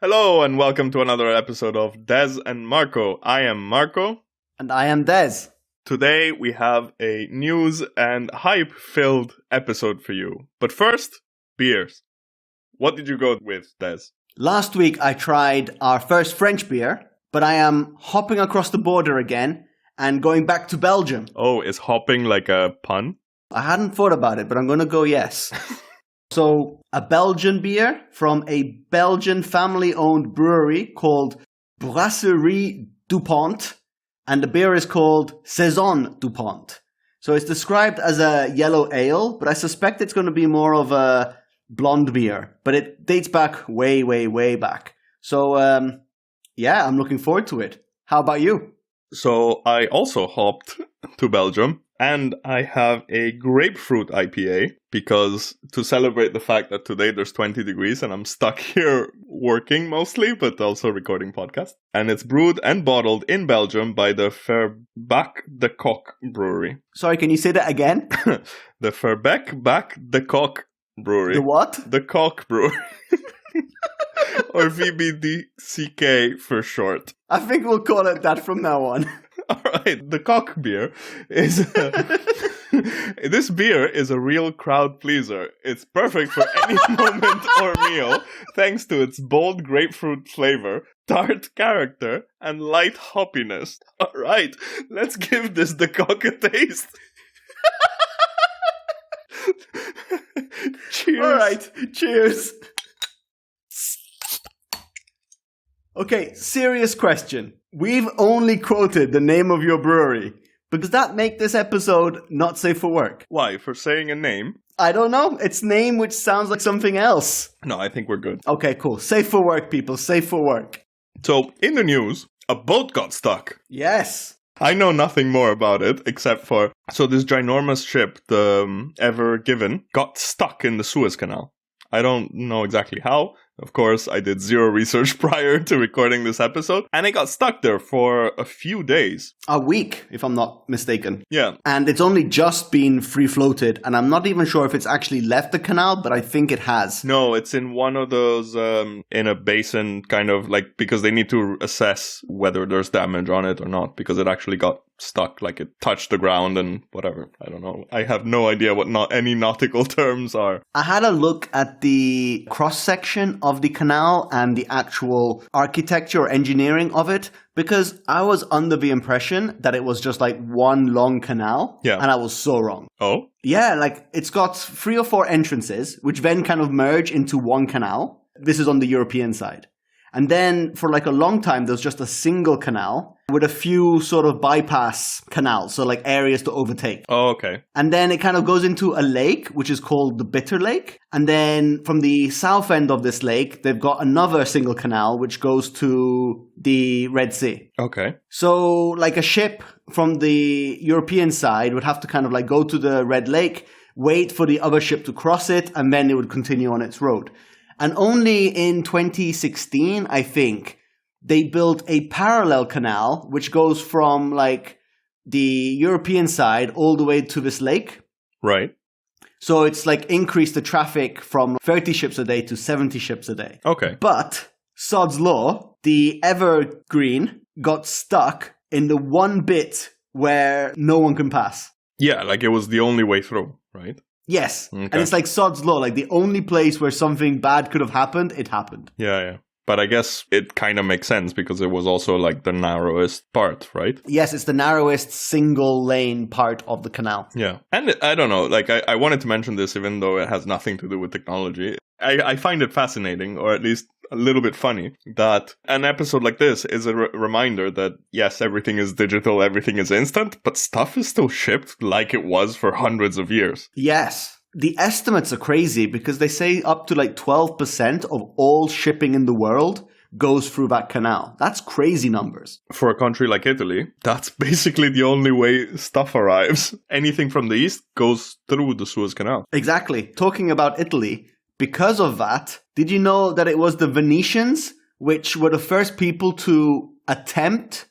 Hello and welcome to another episode of Des and Marco. I am Marco. And I am Des. Today we have a news and hype-filled episode for you. But first, beers. What did you go with, Des? Last week I tried our first French beer, but I am hopping across the border again and going back to Belgium. Oh, is hopping like a pun? I hadn't thought about it, but I'm going to go yes. So, a Belgian beer from a Belgian family-owned brewery called Brasserie Dupont, and the beer is called Saison Dupont. So it's described as a yellow ale, but I suspect it's going to be more of a blonde beer. But it dates back way, way, way back. So, yeah, I'm looking forward to it. How about you? So I also hopped to Belgium, and I have a grapefruit IPA because to celebrate the fact that today there's 20 degrees and I'm stuck here working mostly, but also recording podcasts. And it's brewed and bottled in Belgium by the Verbeek de Cock Brewery. Sorry, can you say that again? The Verbeek de Cock Brewery. The what? The Cock Brewery. Or VBDCK for short. I think we'll call it that from now on. Alright, the cock beer is... This beer is a real crowd pleaser. It's perfect for any moment or meal, thanks to its bold grapefruit flavor, tart character, and light hoppiness. Alright, let's give this the cock a taste. Cheers. Alright, cheers. Okay, serious question. We've only quoted the name of your brewery. But does that make this episode not safe for work? Why? For saying a name? I don't know. It's name which sounds like something else. No, I think we're good. Okay, cool. Safe for work, people. Safe for work. So, in the news, a boat got stuck. Yes. I know nothing more about it, except for... So this ginormous ship, the Ever Given, got stuck in the Suez Canal. I don't know exactly how. Of course, I did zero research prior to recording this episode, and it got stuck there for a few days. A week, if I'm not mistaken. Yeah. And it's only just been free-floated, and I'm not even sure if it's actually left the canal, but I think it has. No, it's in one of those, in a basin, kind of, like, because they need to assess whether there's damage on it or not, because it actually got stuck, like it touched the ground and whatever. I don't know. I have no idea what any nautical terms are. I had a look at the cross-section of the canal and the actual architecture or engineering of it, because I was under the impression that it was just like one long canal. Yeah. And I was so wrong. Oh? Yeah, like it's got 3 or 4 entrances, which then kind of merge into one canal. This is on the European side. And then for like a long time, there's just a single canal with a few sort of bypass canals, so like areas to overtake. Oh, okay. And then it kind of goes into a lake, which is called the Bitter Lake. And then from the south end of this lake, they've got another single canal, which goes to the Red Sea. Okay. So like a ship from the European side would have to kind of like go to the Red Lake, wait for the other ship to cross it, and then it would continue on its road. And only in 2016, I think, they built a parallel canal, which goes from like the European side all the way to this lake. Right. So it's like increased the traffic from 30 ships a day to 70 ships a day. Okay. But Sod's Law, the Evergreen, got stuck in the one bit where no one can pass. Yeah, like it was the only way through, right? Yes. Okay. And it's like Sod's Law, like the only place where something bad could have happened, it happened. Yeah. But I guess it kind of makes sense because it was also like the narrowest part, right? Yes, it's the narrowest single lane part of the canal. Yeah. And I don't know, like I wanted to mention this even though it has nothing to do with technology. I find it fascinating, or at least a little bit funny, that an episode like this is a reminder that, yes, everything is digital, everything is instant, but stuff is still shipped like it was for hundreds of years. Yes. The estimates are crazy because they say up to like 12% of all shipping in the world goes through that canal. That's crazy numbers. For a country like Italy, that's basically the only way stuff arrives. Anything from the east goes through the Suez Canal. Exactly. Talking about Italy, because of that, did you know that it was the Venetians which were the first people to attempt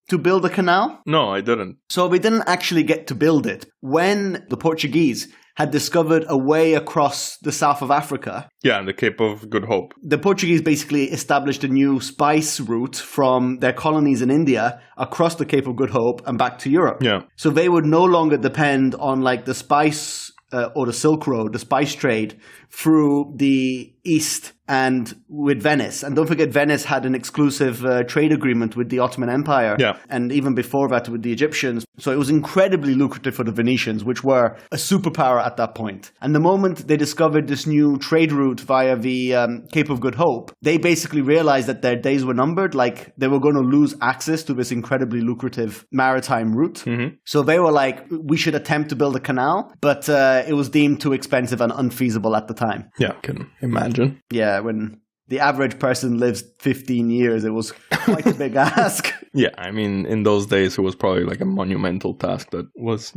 to build a canal? No, I didn't. So they didn't actually get to build it. When the Portuguese had discovered a way across the south of Africa. Yeah, and the Cape of Good Hope. The Portuguese basically established a new spice route from their colonies in India across the Cape of Good Hope and back to Europe. Yeah. So they would no longer depend on like the spice or the Silk Road, the spice trade through the east and with Venice. And don't forget, Venice had an exclusive trade agreement with the Ottoman Empire. Yeah. And even before that with the Egyptians. So it was incredibly lucrative for the Venetians, which were a superpower at that point. And the moment they discovered this new trade route via the Cape of Good Hope, they basically realized that their days were numbered, like they were going to lose access to this incredibly lucrative maritime route. Mm-hmm. So they were like, we should attempt to build a canal, but it was deemed too expensive and unfeasible at the time. Yeah, I can imagine. Yeah, when the average person lives 15 years, it was quite a big ask. Yeah, I mean, in those days, it was probably like a monumental task that was,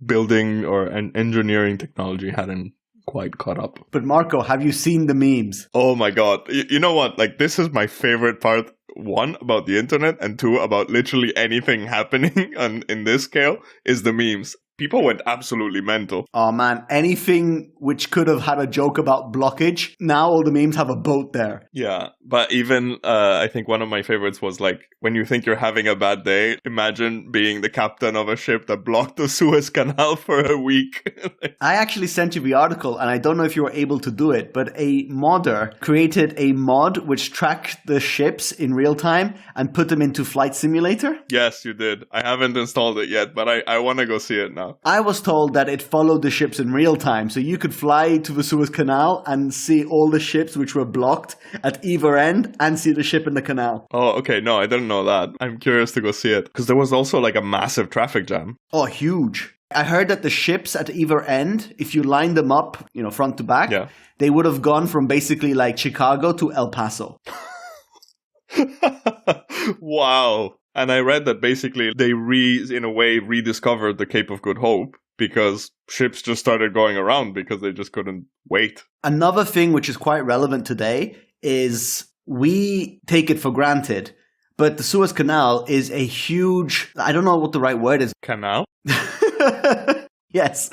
building or engineering technology hadn't quite caught up. But Marco, have you seen the memes? Oh my God. You know what? Like, this is my favorite part. One, about the internet, and two, about literally anything happening in this scale is the memes. People went absolutely mental. Oh man, anything which could have had a joke about blockage, now all the memes have a boat there. Yeah, but even I think one of my favorites was like, when you think you're having a bad day, imagine being the captain of a ship that blocked the Suez Canal for a week. I actually sent you the article, and I don't know if you were able to do it, but a modder created a mod which tracked the ships in real time and put them into Flight Simulator. Yes, you did. I haven't installed it yet, but I want to go see it now. I was told that it followed the ships in real time, so you could fly to the Suez Canal and see all the ships which were blocked at either end and see the ship in the canal. Oh, okay. No, I didn't know that. I'm curious to go see it because there was also like a massive traffic jam. Oh, huge. I heard that the ships at either end, if you line them up, front to back, they would have gone from basically like Chicago to El Paso. Wow. And I read that basically they in a way rediscovered the Cape of Good Hope because ships just started going around because they just couldn't wait. Another thing which is quite relevant today is we take it for granted, but the Suez Canal is a huge, I don't know what the right word is. Canal? Yes.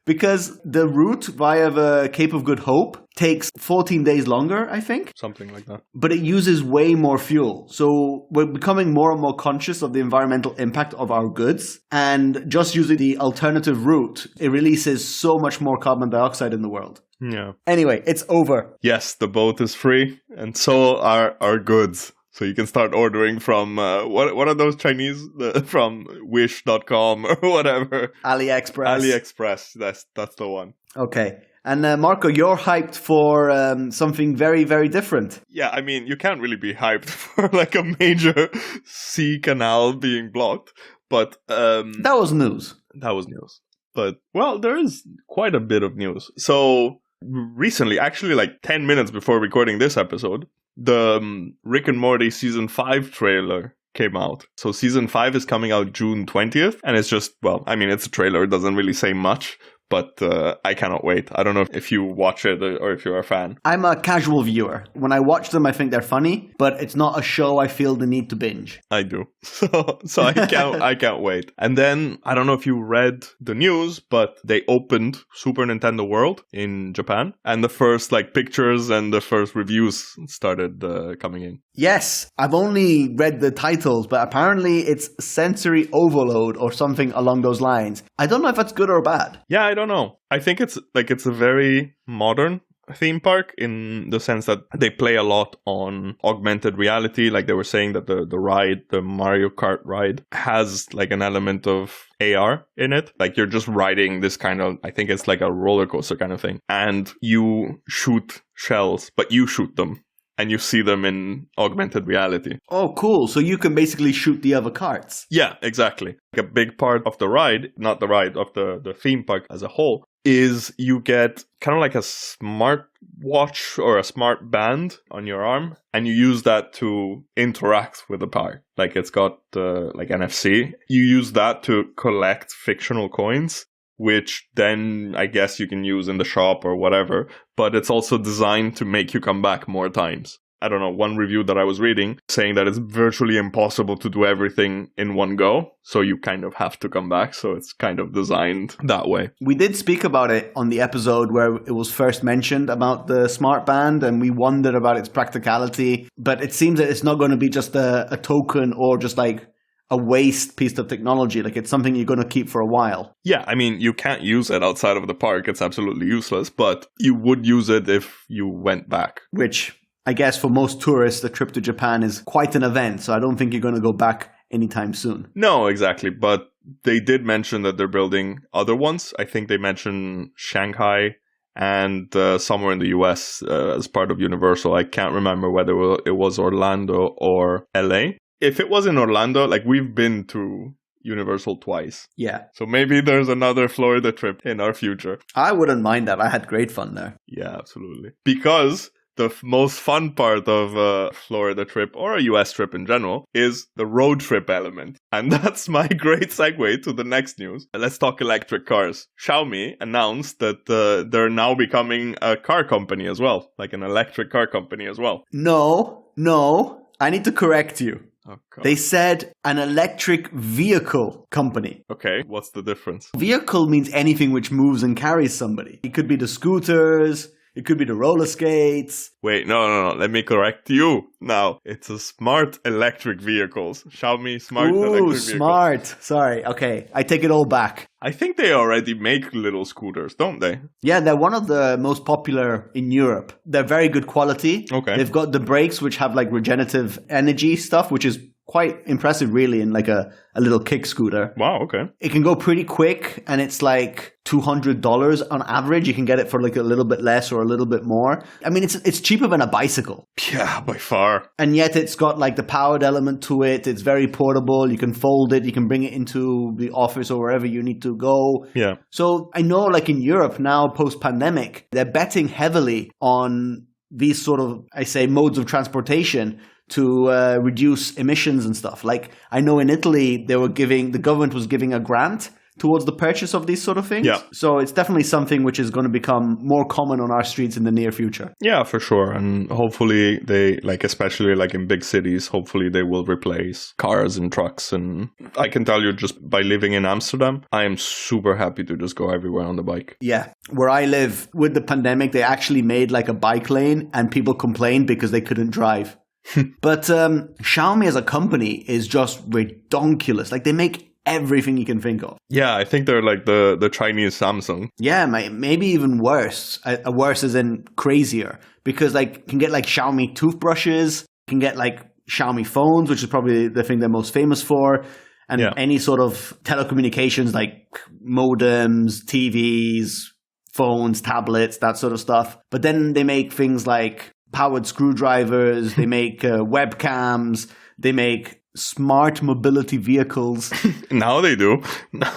Because the route via the Cape of Good Hope takes 14 days longer, I think. Something like that. But it uses way more fuel. So we're becoming more and more conscious of the environmental impact of our goods. And just using the alternative route, it releases so much more carbon dioxide in the world. Yeah. Anyway, it's over. Yes, the boat is free. And so are our goods. So you can start ordering from, what are those Chinese? From wish.com or whatever. AliExpress. That's the one. Okay. And Marco, you're hyped for something very, very different. Yeah, I mean, you can't really be hyped for like a major sea canal being blocked. But that was news. That was news. But, well, there is quite a bit of news. So recently, actually like 10 minutes before recording this episode, the Rick and Morty Season 5 trailer came out. So Season 5 is coming out June 20th. And it's just, well, I mean, it's a trailer. It doesn't really say much. But I cannot wait. I don't know if you watch it or if you're a fan. I'm a casual viewer. When I watch them, I think they're funny. But it's not a show I feel the need to binge. I do. So I can't wait. And then, I don't know if you read the news, but they opened Super Nintendo World in Japan. And the first pictures and the first reviews started coming in. Yes, I've only read the titles, but apparently it's sensory overload or something along those lines. I don't know if that's good or bad. Yeah, I don't know. I think it's a very modern theme park in the sense that they play a lot on augmented reality. Like they were saying that the Mario Kart ride has like an element of AR in it. Like you're just riding this kind of, I think it's like a roller coaster kind of thing. And you shoot shells, but you shoot them. And you see them in augmented reality. Oh, cool. So you can basically shoot the other carts. Yeah, exactly. Like a big part of the ride, not the ride, of the theme park as a whole, is you get kind of like a smart watch or a smart band on your arm. And you use that to interact with the park. Like it's got like NFC. You use that to collect fictional coins, which then I guess you can use in the shop or whatever. But it's also designed to make you come back more times. I don't know, one review that I was reading saying that it's virtually impossible to do everything in one go. So you kind of have to come back. So it's kind of designed that way. We did speak about it on the episode where it was first mentioned about the smart band, and we wondered about its practicality. But it seems that it's not going to be just a token or just like a waste piece of technology. Like it's something you're going to keep for a while. Yeah, I mean, you can't use it outside of the park. It's absolutely useless, but you would use it if you went back. Which I guess for most tourists, the trip to Japan is quite an event. So I don't think you're going to go back anytime soon. No, exactly. But they did mention that they're building other ones. I think they mentioned Shanghai and somewhere in the US as part of Universal. I can't remember whether it was Orlando or LA. If it was in Orlando, like we've been to Universal twice. Yeah. So maybe there's another Florida trip in our future. I wouldn't mind that. I had great fun there. Yeah, absolutely. Because the most fun part of a Florida trip or a US trip in general is the road trip element. And that's my great segue to the next news. Let's talk electric cars. Xiaomi announced that they're now becoming a car company as well, like an electric car company as well. No. I need to correct you. Oh, God. They said an electric vehicle company. Okay, what's the difference? Vehicle means anything which moves and carries somebody. It could be the scooters. It could be the roller skates. Wait, no. Let me correct you. Now, it's a smart electric vehicles. Xiaomi smart electric vehicles. Smart. Sorry. Okay. I take it all back. I think they already make little scooters, don't they? Yeah, they're one of the most popular in Europe. They're very good quality. Okay. They've got the brakes which have like regenerative energy stuff, which is quite impressive really in like a little kick scooter. Wow, okay. It can go pretty quick and it's like $200 on average. You can get it for like a little bit less or a little bit more. I mean, it's cheaper than a bicycle. Yeah, by far. And yet it's got like the powered element to it. It's very portable. You can fold it. You can bring it into the office or wherever you need to go. Yeah. So I know like in Europe now post-pandemic, they're betting heavily on these sort of, I say, modes of transportation to reduce emissions and stuff. Like I know in Italy, the government was giving a grant towards the purchase of these sort of things. Yeah. So it's definitely something which is going to become more common on our streets in the near future. Yeah, for sure. And hopefully they, like, especially like in big cities, hopefully they will replace cars and trucks. And I can tell you just by living in Amsterdam, I am super happy to just go everywhere on the bike. Yeah. Where I live with the pandemic, they actually made like a bike lane and people complained because they couldn't drive. But Xiaomi as a company is just redonkulous. Like they make everything you can think of. Yeah, I think they're like the Chinese Samsung. Yeah, maybe even worse. Worse as in crazier. Because like you can get like Xiaomi toothbrushes, you can get like Xiaomi phones, which is probably the thing they're most famous for. And any sort of telecommunications like modems, TVs, phones, tablets, that sort of stuff. But then they make things like powered screwdrivers, they make webcams, they make smart mobility vehicles. Now they do.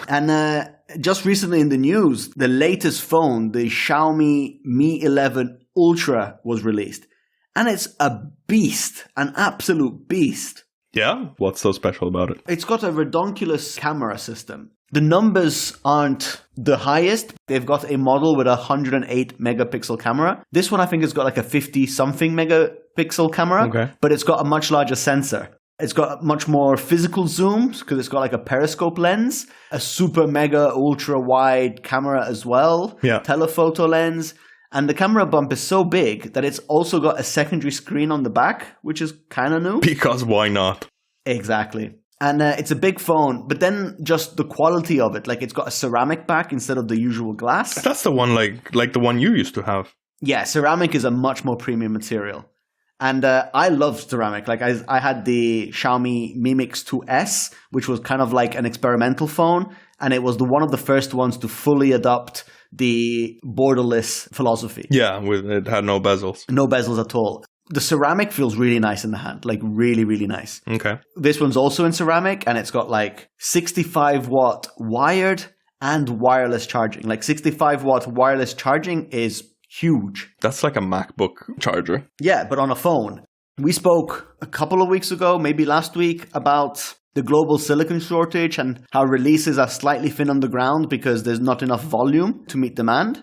And just recently in the news, the latest phone, the Xiaomi Mi 11 Ultra was released. And it's a beast, an absolute beast. Yeah? What's so special about it? It's got a redonkulous camera system. The numbers aren't the highest. They've got a model with a 108 megapixel camera. This one I think has got like a 50-something megapixel camera, okay. But it's got a much larger sensor. It's got much more physical zooms because it's got like a periscope lens, a super mega ultra wide camera as well, telephoto lens. And the camera bump is so big that it's also got a secondary screen on the back, which is kind of new. Because why not? Exactly. And it's a big phone, but then just the quality of it, like it's got a ceramic back instead of the usual glass. That's the one like the one you used to have. Yeah, ceramic is a much more premium material. And I love ceramic. Like I had the Xiaomi Mi Mix 2S, which was kind of like an experimental phone. And it was one of the first ones to fully adopt the borderless philosophy. Yeah, it had no bezels. No bezels at all. The ceramic feels really nice in the hand, like really, really nice. Okay. This one's also in ceramic, and it's got like 65-watt wired and wireless charging. Like 65-watt wireless charging is huge. That's like a MacBook charger. Yeah, but on a phone. We spoke a couple of weeks ago, maybe last week, about the global silicon shortage and how releases are slightly thin on the ground because there's not enough volume to meet demand.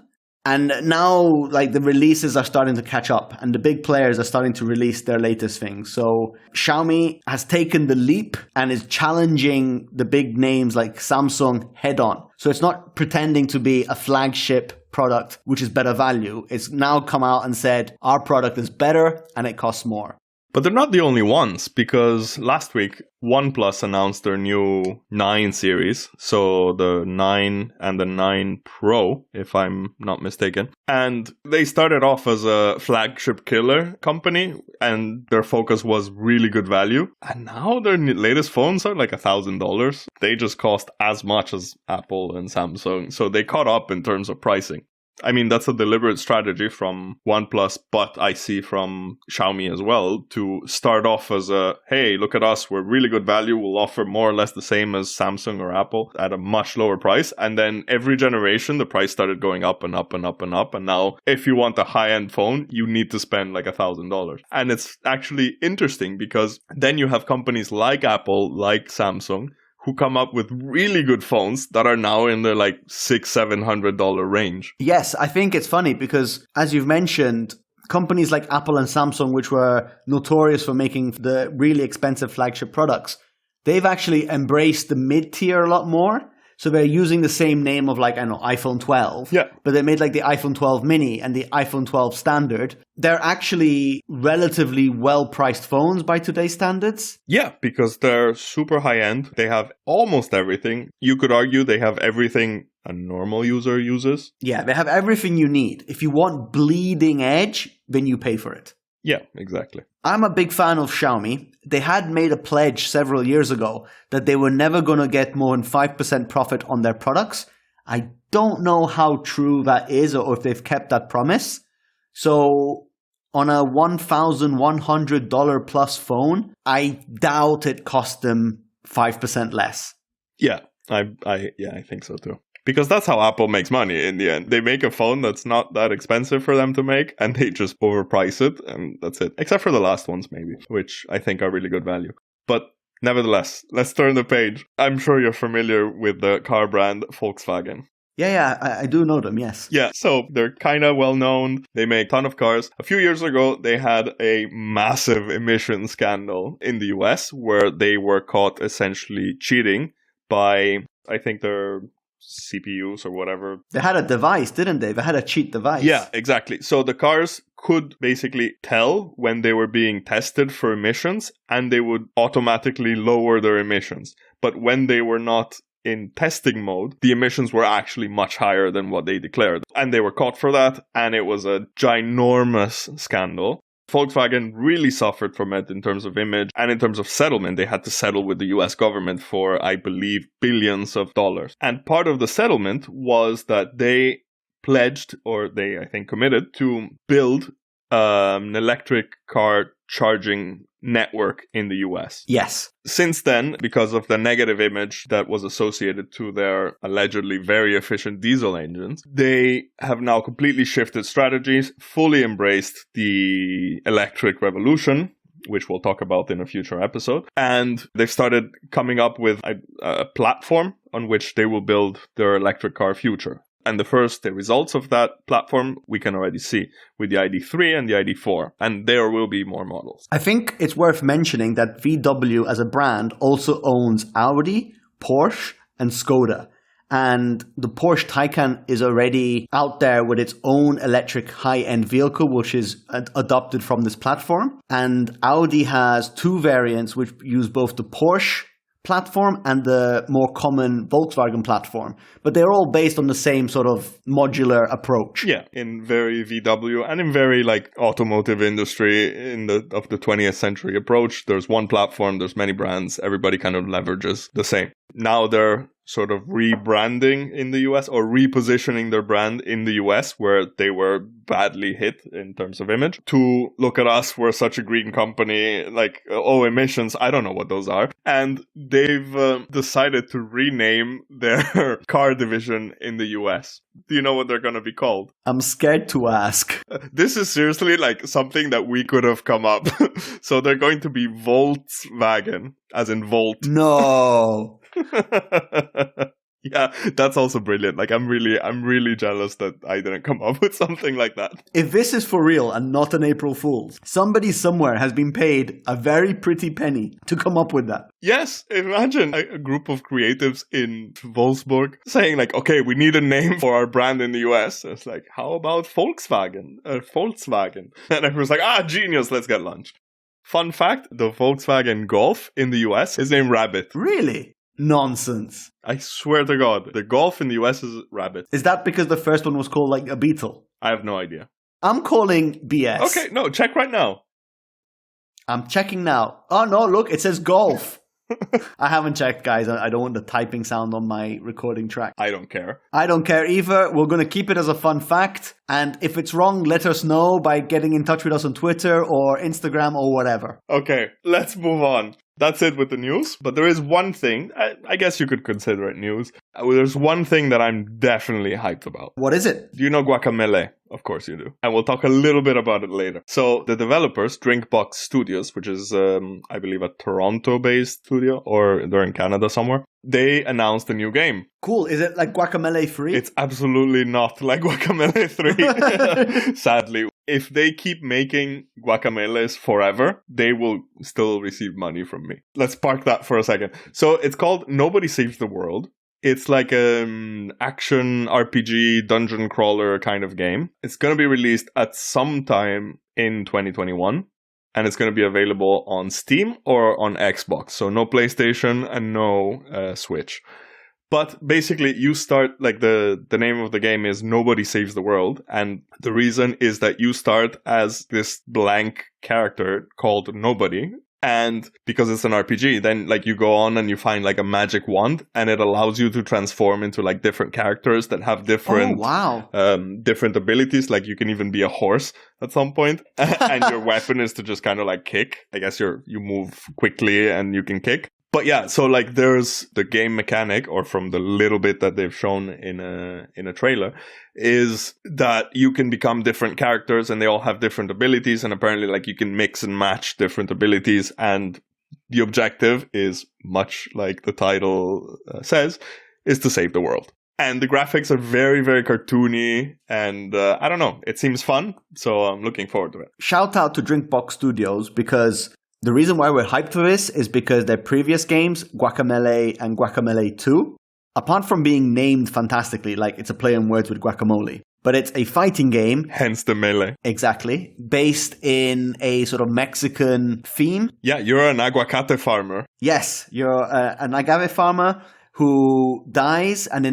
And now, like, the releases are starting to catch up and the big players are starting to release their latest things. So Xiaomi has taken the leap and is challenging the big names like Samsung head on. So it's not pretending to be a flagship product, which is better value. It's now come out and said, our product is better and it costs more. But they're not the only ones, because last week, OnePlus announced their new 9 series. So the 9 and the 9 Pro, if I'm not mistaken. And they started off as a flagship killer company, and their focus was really good value. And now their latest phones are like $1,000. They just cost as much as Apple and Samsung. So they caught up in terms of pricing. I mean, that's a deliberate strategy from OnePlus, but I see from Xiaomi as well, to start off as hey, look at us, we're really good value, we'll offer more or less the same as Samsung or Apple at a much lower price. And then every generation, the price started going up and up and up and up. And now, if you want a high-end phone, you need to spend like $1,000. And it's actually interesting because then you have companies like Apple, like Samsung, who come up with really good phones that are now in the like $600-$700 range. Yes, I think it's funny because, as you've mentioned, companies like Apple and Samsung, which were notorious for making the really expensive flagship products, they've actually embraced the mid-tier a lot more. So they're using the same name of, like, I don't know, iPhone 12. Yeah. But they made like the iPhone 12 mini and the iPhone 12 standard. They're actually relatively well-priced phones by today's standards. Yeah, because they're super high-end. They have almost everything. You could argue they have everything a normal user uses. Yeah, they have everything you need. If you want bleeding edge, then you pay for it. Yeah, exactly. I'm a big fan of Xiaomi. They had made a pledge several years ago that they were never going to get more than 5% profit on their products. I don't know how true that is or if they've kept that promise. So on a $1,100 plus phone, I doubt it cost them 5% less. Yeah, I think so too. Because that's how Apple makes money in the end. They make a phone that's not that expensive for them to make, and they just overprice it, and that's it. Except for the last ones, maybe, which I think are really good value. But nevertheless, let's turn the page. I'm sure you're familiar with the car brand Volkswagen. Yeah, I do know them, yes. Yeah, so they're kind of well known. They make a ton of cars. A few years ago, they had a massive emission scandal in the US where they were caught essentially cheating by, I think their CPUs or whatever. They had a device, didn't they? They had a cheat device. Yeah, exactly. So the cars could basically tell when they were being tested for emissions, and they would automatically lower their emissions. But when they were not in testing mode, the emissions were actually much higher than what they declared. And they were caught for that, and it was a ginormous scandal. Volkswagen really suffered from it in terms of image and in terms of settlement. They had to settle with the US government for, I believe, billions of dollars. And part of the settlement was that they pledged, or they, I think, committed to build an electric car charging network in the US. Yes. Since then, because of the negative image that was associated to their allegedly very efficient diesel engines, they have now completely shifted strategies, fully embraced the electric revolution, which we'll talk about in a future episode. And they've started coming up with a platform on which they will build their electric car future. And the results of that platform we can already see with the ID3 and the ID4. And there will be more models. I think it's worth mentioning that VW as a brand also owns Audi, Porsche, and Skoda. And the Porsche Taycan is already out there with its own electric high-end vehicle, which is adopted from this platform. And Audi has 2 variants which use both the Porsche platform and the more common Volkswagen platform. But they're all based on the same sort of modular approach. Yeah, in very VW and in very like automotive industry of the 20th century approach. There's one platform, there's many brands, everybody kind of leverages the same. Now they're sort of rebranding in the US or repositioning their brand in the US where they were badly hit in terms of image to look at us, we're such a green company, like, emissions, I don't know what those are. And they've decided to rename their car division in the US. Do you know what they're going to be called? I'm scared to ask. This is seriously like something that we could have come up. So they're going to be Volkswagen, as in Volt. No. Yeah, that's also brilliant. Like, I'm really jealous that I didn't come up with something like that. If this is for real and not an April Fool's, somebody somewhere has been paid a very pretty penny to come up with that. Yes, imagine a group of creatives in Wolfsburg saying like, okay, we need a name for our brand in the US. And it's like, how about Volkswagen? Volkswagen. And everyone's like, genius, let's get lunch. Fun fact, the Volkswagen Golf in the US is named Rabbit. Really? Nonsense. I swear to God, the Golf in the US is Rabbit. Is that because the first one was called like a beetle? I have no idea. I'm calling BS. Okay, no, check right now. I'm checking now. Oh no, look, it says golf. I haven't checked, guys. I don't want the typing sound on my recording track. I don't care. I don't care either. We're going to keep it as a fun fact. And if it's wrong, let us know by getting in touch with us on Twitter or Instagram or whatever. Okay, let's move on. That's it with the news. But there is one thing, I guess you could consider it news. There's one thing that I'm definitely hyped about. What is it? Do you know Guacamele? Of course you do. And we'll talk a little bit about it later. So the developers, Drinkbox Studios, which is, I believe, a Toronto-based studio, or they're in Canada somewhere, they announced a new game. Cool. Is it like Guacamele 3? It's absolutely not like Guacamele 3, sadly. If they keep making guacameles forever, they will still receive money from me. Let's park that for a second. So it's called Nobody Saves the World. It's like an action RPG dungeon crawler kind of game. It's going to be released at some time in 2021. And it's going to be available on Steam or on Xbox. So no PlayStation and no Switch. But basically, you start, like, the name of the game is Nobody Saves the World. And the reason is that you start as this blank character called Nobody. And because it's an RPG, then, like, you go on and you find, like, a magic wand. And it allows you to transform into, like, different characters that have different different abilities. Like, you can even be a horse at some point. And your weapon is to just kind of, like, kick. I guess you move quickly and you can kick. But yeah, so like there's the game mechanic, or from the little bit that they've shown in a trailer, is that you can become different characters and they all have different abilities, and apparently like you can mix and match different abilities, and the objective is, much like the title says, is to save the world. And the graphics are very, very cartoony, and I don't know, it seems fun, so I'm looking forward to it. Shout out to Drinkbox Studios, because the reason why we're hyped for this is because their previous games, Guacamele and Guacamele 2, apart from being named fantastically, like it's a play on words with guacamole, but it's a fighting game. Hence the melee. Exactly. Based in a sort of Mexican theme. Yeah, you're an aguacate farmer. Yes, you're an agave farmer who dies and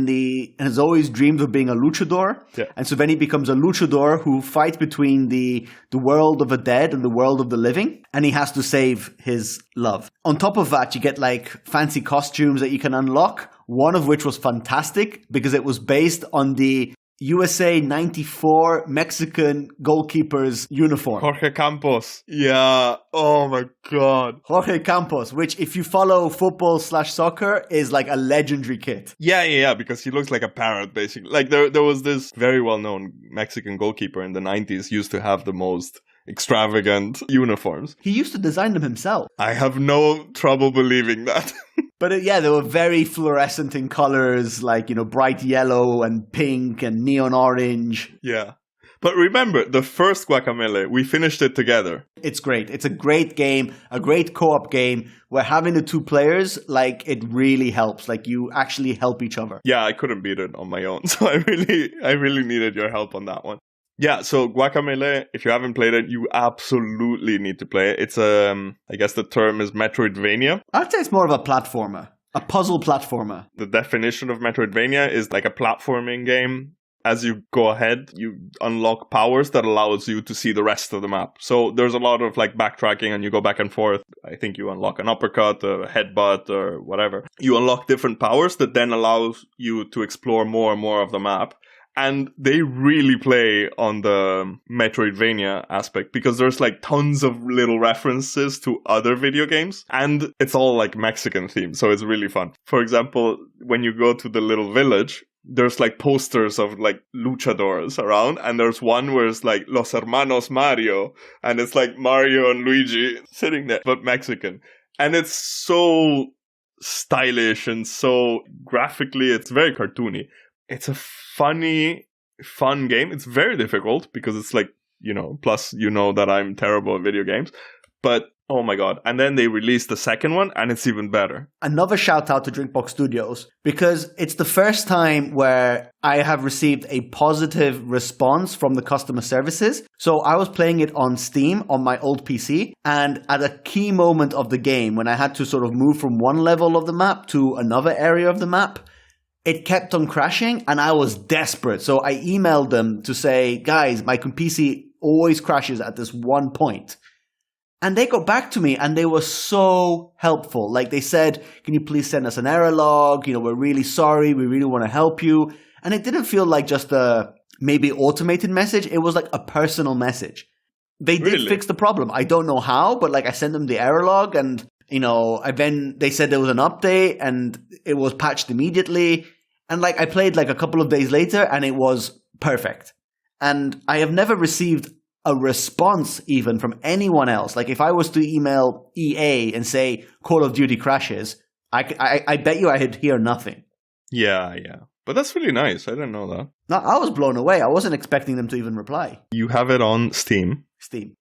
has always dreamed of being a luchador. Yeah. And so then he becomes a luchador who fights between the world of the dead and the world of the living. And he has to save his love. On top of that, you get like fancy costumes that you can unlock. One of which was fantastic because it was based on the USA 94 Mexican goalkeeper's uniform. Jorge Campos. Yeah. Oh my God. Jorge Campos, which if you follow football/soccer is like a legendary kit. Yeah, because he looks like a parrot, basically. Like there was this very well-known Mexican goalkeeper in the 90s used to have the most extravagant uniforms. He used to design them himself. I have no trouble believing that. But they were very fluorescent in colors, like, bright yellow and pink and neon orange. Yeah. But remember, the first Guacamele, we finished it together. It's great. It's a great game, a great co-op game where having the two players, like, it really helps. Like, you actually help each other. Yeah, I couldn't beat it on my own. So I really needed your help on that one. Yeah, so Guacamele, if you haven't played it, you absolutely need to play it. It's, I guess the term is Metroidvania. I'd say it's more of a platformer, a puzzle platformer. The definition of Metroidvania is like a platforming game. As you go ahead, you unlock powers that allows you to see the rest of the map. So there's a lot of like backtracking and you go back and forth. I think you unlock an uppercut, a headbutt, or whatever. You unlock different powers that then allows you to explore more and more of the map. And they really play on the Metroidvania aspect because there's like tons of little references to other video games and it's all like Mexican themed. So it's really fun. For example, when you go to the little village, there's like posters of like luchadors around. And there's one where it's like Los Hermanos Mario. And it's like Mario and Luigi sitting there, but Mexican. And it's so stylish and so graphically, it's very cartoony. It's a funny, fun game. It's very difficult because it's like, plus that I'm terrible at video games. But oh my god. And then they released the second one and it's even better. Another shout out to Drinkbox Studios because it's the first time where I have received a positive response from the customer services. So I was playing it on Steam on my old PC, and at a key moment of the game when I had to sort of move from one level of the map to another area of the map, it kept on crashing and I was desperate. So I emailed them to say, guys, my PC always crashes at this one point. And they got back to me and they were so helpful. Like they said, can you please send us an error log? We're really sorry. We really want to help you. And it didn't feel like just a maybe automated message. It was like a personal message. They did fix the problem. I don't know how, but like I sent them the error log and, then they said there was an update and it was patched immediately. And like I played like a couple of days later and it was perfect. And I have never received a response even from anyone else. Like if I was to email EA and say Call of Duty crashes, I bet you I'd hear nothing. Yeah. But that's really nice. I didn't know that. No, I was blown away. I wasn't expecting them to even reply. You have it on Steam? Steam.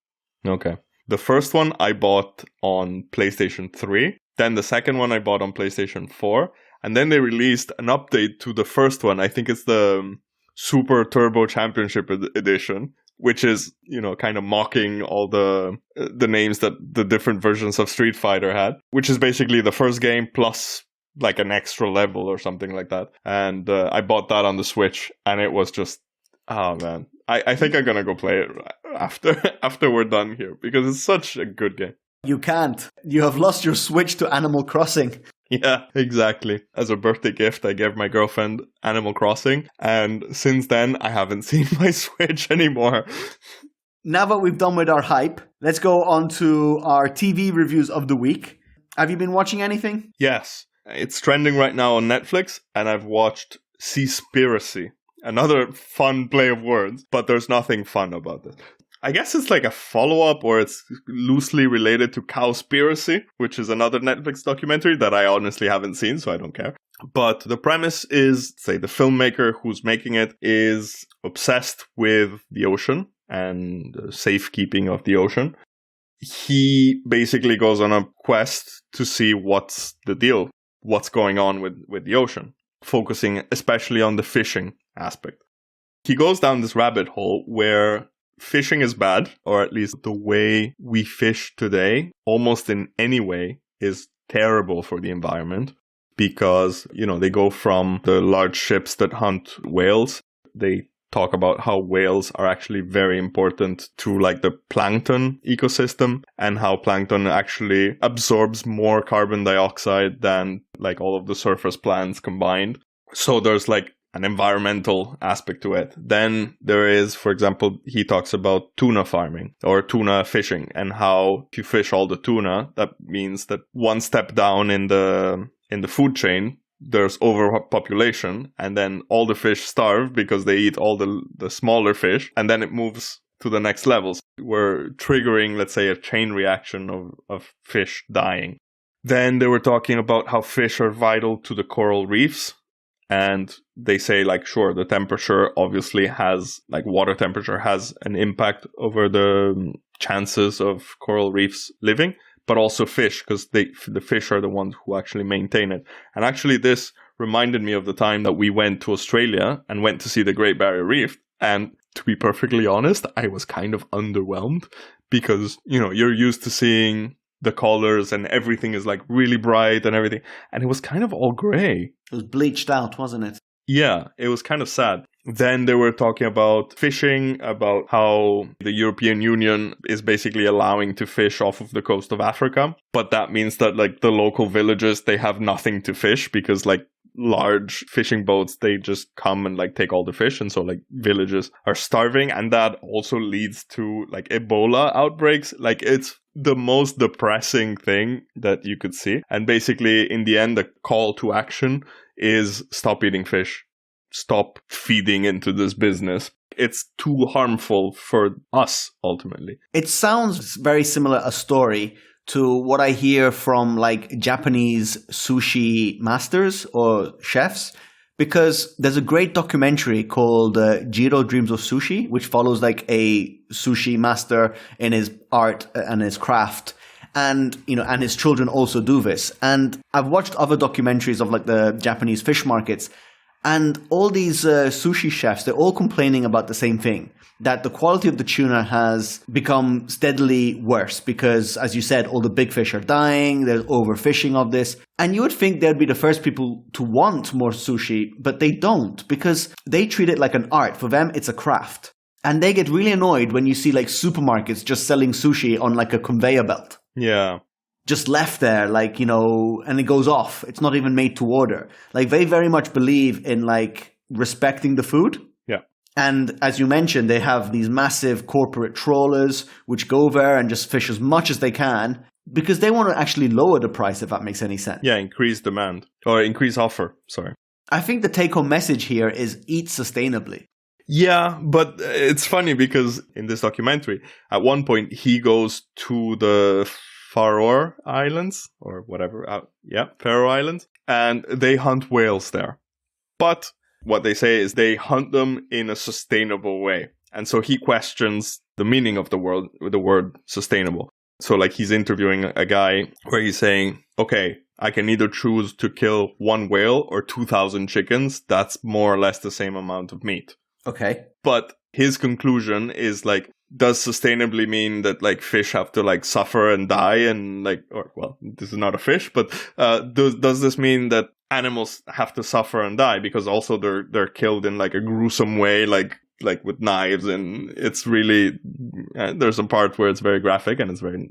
Okay. The first one I bought on PlayStation 3. Then the second one I bought on PlayStation 4. And then they released an update to the first one. I think it's the Super Turbo Championship Edition, which is, kind of mocking all the names that the different versions of Street Fighter had, which is basically the first game plus like an extra level or something like that. And I bought that on the Switch and it was just, oh man, I think I'm going to go play it after we're done here because it's such a good game. You can't. You have lost your Switch to Animal Crossing. Yeah, exactly. As a birthday gift, I gave my girlfriend Animal Crossing. And since then, I haven't seen my Switch anymore. Now that we've done with our hype, let's go on to our TV reviews of the week. Have you been watching anything? Yes. It's trending right now on Netflix. And I've watched Seaspiracy. Another fun play of words. But there's nothing fun about this. I guess it's like a follow-up or it's loosely related to Cowspiracy, which is another Netflix documentary that I honestly haven't seen, so I don't care. But the premise is, say, the filmmaker who's making it is obsessed with the ocean and safekeeping of the ocean. He basically goes on a quest to see what's the deal, what's going on with the ocean, focusing especially on the fishing aspect. He goes down this rabbit hole where fishing is bad, or at least the way we fish today, almost in any way, is terrible for the environment because, they go from the large ships that hunt whales. They talk about how whales are actually very important to like the plankton ecosystem and how plankton actually absorbs more carbon dioxide than like all of the surface plants combined. So there's like an environmental aspect to it. Then there is, for example, he talks about tuna farming or tuna fishing and how if you fish all the tuna, that means that one step down in the food chain, there's overpopulation and then all the fish starve because they eat all the smaller fish and then it moves to the next levels. We're triggering, let's say, a chain reaction of fish dying. Then they were talking about how fish are vital to the coral reefs. And they say, like, sure, the temperature obviously has, like, water temperature has an impact over the chances of coral reefs living, but also fish, because the fish are the ones who actually maintain it. And actually, this reminded me of the time that we went to Australia and went to see the Great Barrier Reef. And to be perfectly honest, I was kind of underwhelmed because, you're used to seeing the colors and everything is like really bright and everything. And it was kind of all gray. It was bleached out, wasn't it? Yeah, it was kind of sad. Then they were talking about fishing, about how the European Union is basically allowing to fish off of the coast of Africa. But that means that like the local villages, they have nothing to fish because like large fishing boats, they just come and like take all the fish. And so like villages are starving. And that also leads to like Ebola outbreaks. Like it's the most depressing thing that you could see. And basically in the end, the call to action is stop eating fish. Stop feeding into this business. It's too harmful for us, ultimately. It sounds very similar a story to what I hear from like Japanese sushi masters or chefs, because there's a great documentary called Jiro Dreams of Sushi, which follows like a sushi master in his art and his craft. And, and his children also do this. And I've watched other documentaries of like the Japanese fish markets, and all these sushi chefs, they're all complaining about the same thing, that the quality of the tuna has become steadily worse because, as you said, all the big fish are dying, there's overfishing of this. And you would think they'd be the first people to want more sushi, but they don't, because they treat it like an art. For them, it's a craft. And they get really annoyed when you see like supermarkets just selling sushi on like a conveyor belt. Yeah. Just left there, like, and it goes off. It's not even made to order. Like, they very much believe in, like, respecting the food. Yeah. And as you mentioned, they have these massive corporate trawlers which go there and just fish as much as they can because they want to actually lower the price, if that makes any sense. Yeah, increase demand. Or increase offer, sorry. I think the take-home message here is eat sustainably. Yeah, but it's funny because in this documentary, at one point, he goes to the Faroe Islands, or whatever, Faroe Islands, and they hunt whales there. But what they say is they hunt them in a sustainable way. And so he questions the meaning of the word sustainable. So like he's interviewing a guy where he's saying, okay, I can either choose to kill one whale or 2,000 chickens. That's more or less the same amount of meat. Okay. But his conclusion is like, does sustainably mean that like fish have to like suffer and die and like, or well, this is not a fish, but does this mean that animals have to suffer and die because also they're killed in like a gruesome way, like with knives, and it's really there's a part where it's very graphic and it's very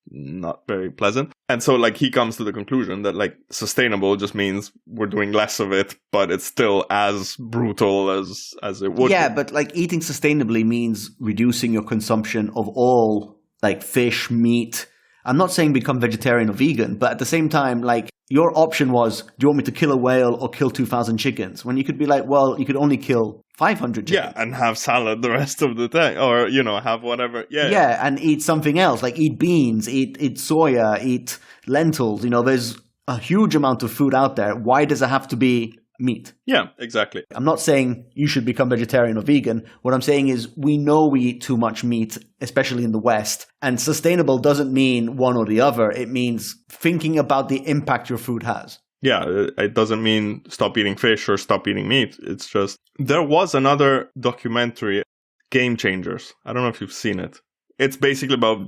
not very pleasant. And so like he comes to the conclusion that like sustainable just means we're doing less of it, but it's still as brutal as it would. Yeah, but like eating sustainably means reducing your consumption of all like fish, meat. I'm not saying become vegetarian or vegan, but at the same time, like your option was, do you want me to kill a whale or kill 2,000 chickens? When you could be like, well, you could only kill 500 chickens. Yeah, and have salad the rest of the time. Or, have whatever. Yeah, and eat something else. Like eat beans, eat soya, eat lentils. There's a huge amount of food out there. Why does it have to be meat? Yeah, exactly. I'm not saying you should become vegetarian or vegan. What I'm saying is we know we eat too much meat, especially in the West. And sustainable doesn't mean one or the other. It means thinking about the impact your food has. Yeah, it doesn't mean stop eating fish or stop eating meat. It's just, there was another documentary, Game Changers. I don't know if you've seen it. It's basically about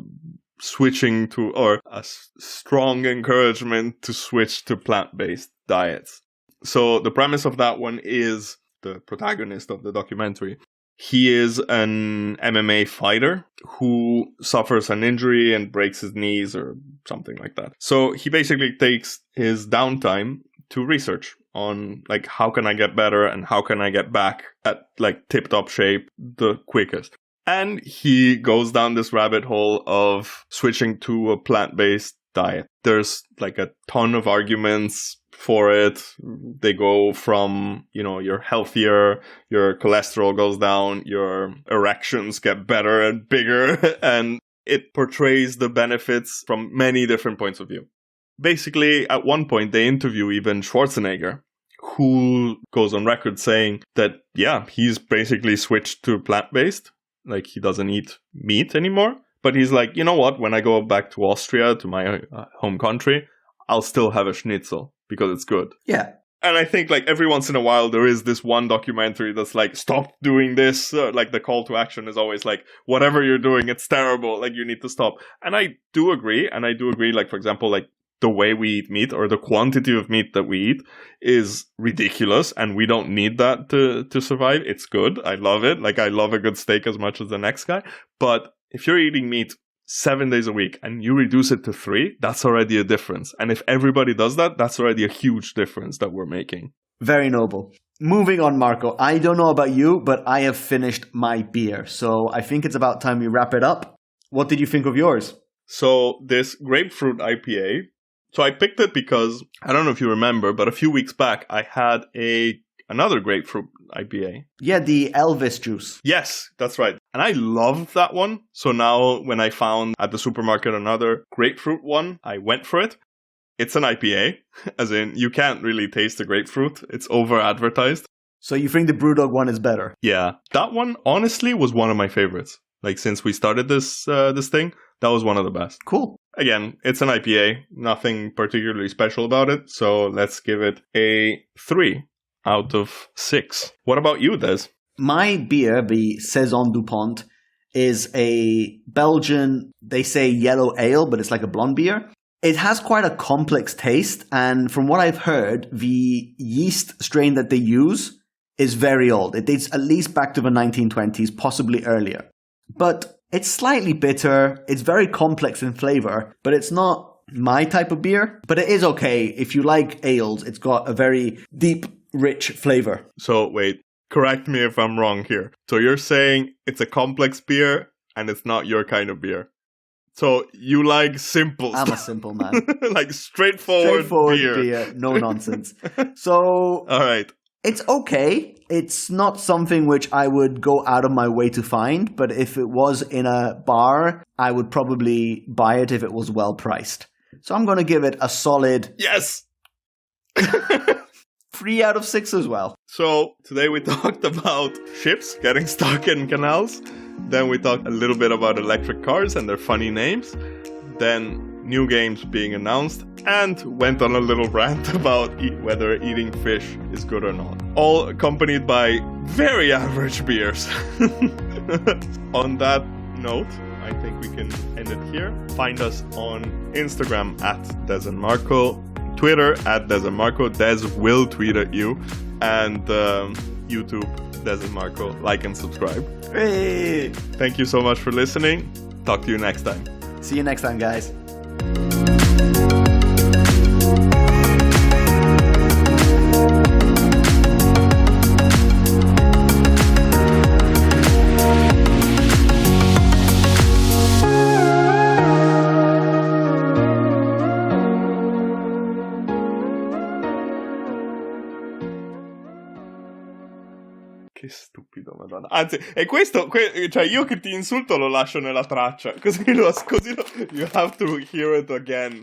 switching to, or a strong encouragement to switch to plant-based diets. So the premise of that one is the protagonist of the documentary. He is an MMA fighter who suffers an injury and breaks his knees or something like that. So he basically takes his downtime to research on like how can I get better and how can I get back at like tip-top shape the quickest. And he goes down this rabbit hole of switching to a plant-based diet. There's like a ton of arguments for it. They go from, you're healthier, your cholesterol goes down, your erections get better and bigger, and it portrays the benefits from many different points of view. Basically, at one point, they interview even Schwarzenegger, who goes on record saying that, yeah, he's basically switched to plant-based, like he doesn't eat meat anymore. But he's like, you know what, when I go back to Austria, to my home country, I'll still have a schnitzel because it's good. Yeah. And I think like every once in a while there is this one documentary that's like, stop doing this. Like the call to action is always like, whatever you're doing, it's terrible. Like you need to stop. And I do agree. And I do agree, like, for example, like the way we eat meat or the quantity of meat that we eat is ridiculous. And we don't need that to survive. It's good. I love it. Like I love a good steak as much as the next guy. But if you're eating meat 7 days a week and you reduce it to 3, that's already a difference. And if everybody does that, that's already a huge difference that we're making. Very noble. Moving on, Marco. I don't know about you, but I have finished my beer. So I think it's about time we wrap it up. What did you think of yours? So this grapefruit IPA. So I picked it because, I don't know if you remember, but a few weeks back, I had a another grapefruit IPA. Yeah, the Elvis juice. Yes, that's right. And I love that one. So now when I found at the supermarket another grapefruit one, I went for it. It's an IPA, as in you can't really taste the grapefruit. It's over-advertised. So you think the Brewdog one is better? Yeah. That one, honestly, was one of my favorites. Like, since we started this thing, that was one of the best. Cool. Again, it's an IPA. Nothing particularly special about it. So let's give it a 3 out of 6. What about you, Des? My beer, the Saison DuPont, is a Belgian, they say yellow ale, but it's like a blonde beer. It has quite a complex taste, and from what I've heard, the yeast strain that they use is very old. It dates at least back to the 1920s, possibly earlier. But it's slightly bitter, it's very complex in flavor, but it's not my type of beer. But it is okay. If you like ales, it's got a very deep, rich flavor. So wait, correct me if I'm wrong here. So you're saying it's a complex beer and it's not your kind of beer. So you like simple I'm stuff. a simple man. Like straightforward beer. No nonsense. So All right. it's okay. It's not something which I would go out of my way to find, but if it was in a bar, I would probably buy it if it was well priced. So I'm going to give it a solid Yes! 3 out of 6 as well. So today we talked about ships getting stuck in canals. Then we talked a little bit about electric cars and their funny names. Then new games being announced, and went on a little rant about whether eating fish is good or not. All accompanied by very average beers. On that note, I think we can end it here. Find us on Instagram at Des and Marco, Twitter at Des and Marco. Des will tweet at you, and YouTube Des and Marco. Like and subscribe. Hey! Thank you so much for listening. Talk to you next time. See you next time, guys. Che stupido, madonna. Anzi, e questo, cioè io che ti insulto lo lascio nella traccia, così you have to hear it again.